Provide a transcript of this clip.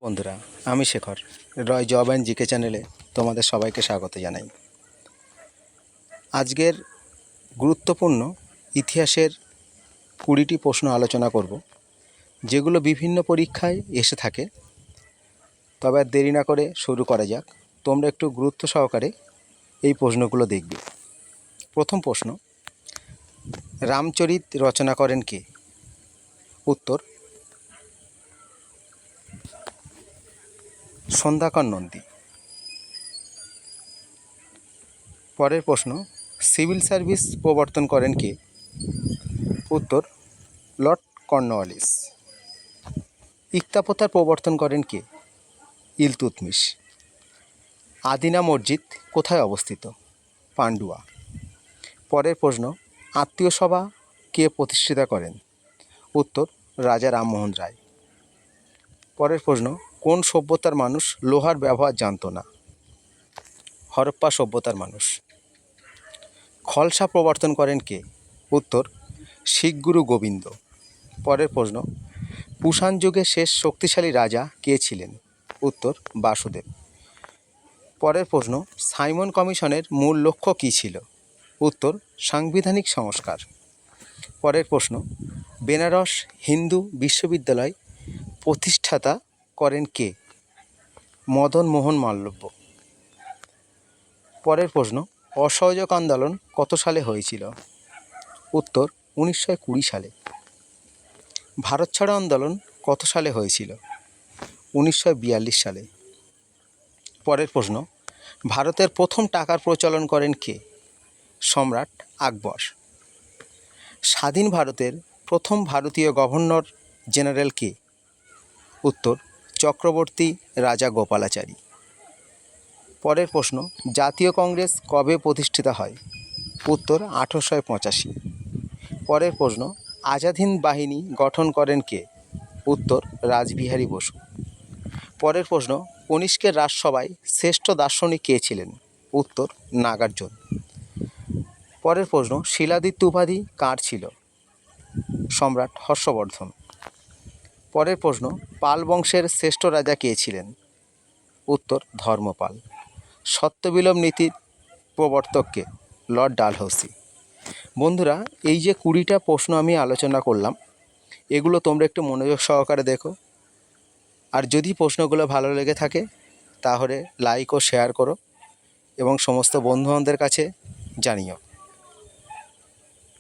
বন্ধুরা, আমি শেখর রয় job and GK চ্যানেলে তোমাদের সবাইকে স্বাগত জানাই। আজকের গুরুত্বপূর্ণ ইতিহাসের 20টি প্রশ্ন আলোচনা করব, যেগুলো বিভিন্ন পরীক্ষায় এসে থাকে। তবে আর দেরি না করে শুরু করা যাক। তোমরা একটু গুরুত্ব সহকারে এই প্রশ্নগুলো দেখবে। প্রথম প্রশ্ন, রামচরিত রচনা করেন কে? উত্তর, সন্ধ্যাকর নন্দী। পরের প্রশ্ন, সিভিল সার্ভিস প্রবর্তন করেন কে? উত্তর, লর্ড কর্নওয়ালিস। ইক্তা প্রথার প্রবর্তন করেন কে? ইলতুৎমিশ। আদিনা মসজিদ কোথায় অবস্থিত? পান্ডুয়া। পরের প্রশ্ন, আত্মীয় সভা কে প্রতিষ্ঠিত করেন? উত্তর, রাজা রামমোহন রায়। পরের প্রশ্ন, কোন সভ্যতার মানুষ লোহার ব্যবহার জানত না? হরপ্পা সভ্যতার মানুষ। খলসা প্রবর্তন করেন কে? উত্তর, শিখ গুরু গোবিন্দ। পরের প্রশ্ন, কুষাণ যুগের শেষ শক্তিশালী রাজা কে ছিলেন? উত্তর, বাসুদেব। পরের প্রশ্ন, সাইমন কমিশনের মূল লক্ষ্য কী ছিল? উত্তর, সাংবিধানিক সংস্কার। পরের প্রশ্ন, বেনারস হিন্দু বিশ্ববিদ্যালয় প্রতিষ্ঠাতা করেন কে? মদন মোহন মালব্য। পরের প্রশ্ন, অসহযোগ আন্দোলন কত সালে হয়েছিল? উত্তর, 1920 সালে। ভারত ছাড়ো আন্দোলন কত সালে হয়েছিল? 1942 সালে। পরের প্রশ্ন, ভারতের প্রথম টাকার প্রচলন করেন কে? সম্রাট আকবর। স্বাধীন ভারতের প্রথম ভারতীয় গভর্নর জেনারেল কে? উত্তর, চক্রবর্তী রাজা গোপালাচারী। পরের প্রশ্ন, জাতীয় কংগ্রেস কবে প্রতিষ্ঠিত হয়? উত্তর, 1885। পরের প্রশ্ন, আজাদ হিন্দ বাহিনী গঠন করেন কে? উত্তর, রাসবিহারী বসু। পরের প্রশ্ন, কনিষ্কের রাজসভায় শ্রেষ্ঠ দার্শনিক কে ছিলেন? উত্তর, নাগার্জুন। পরের প্রশ্ন, শিলাদিত্য উপাধি কার ছিল? সম্রাট হর্ষবর্ধন। পরের প্রশ্ন, পাল বংশের শ্রেষ্ঠ রাজা কে ছিলেন? উত্তর, ধর্মপাল। সত্যবিলোপ নীতির প্রবর্তক কে? লর্ড ডালহৌসি। বন্ধুরা, এই যে 20টা প্রশ্ন আমি আলোচনা করলাম, এগুলো তোমরা একটু মনোযোগ সহকারে দেখো। আর যদি প্রশ্নগুলো ভালো লেগে থাকে তাহলে লাইক ও শেয়ার করো এবং সমস্ত বন্ধুবান্ধবদের কাছে জানিও।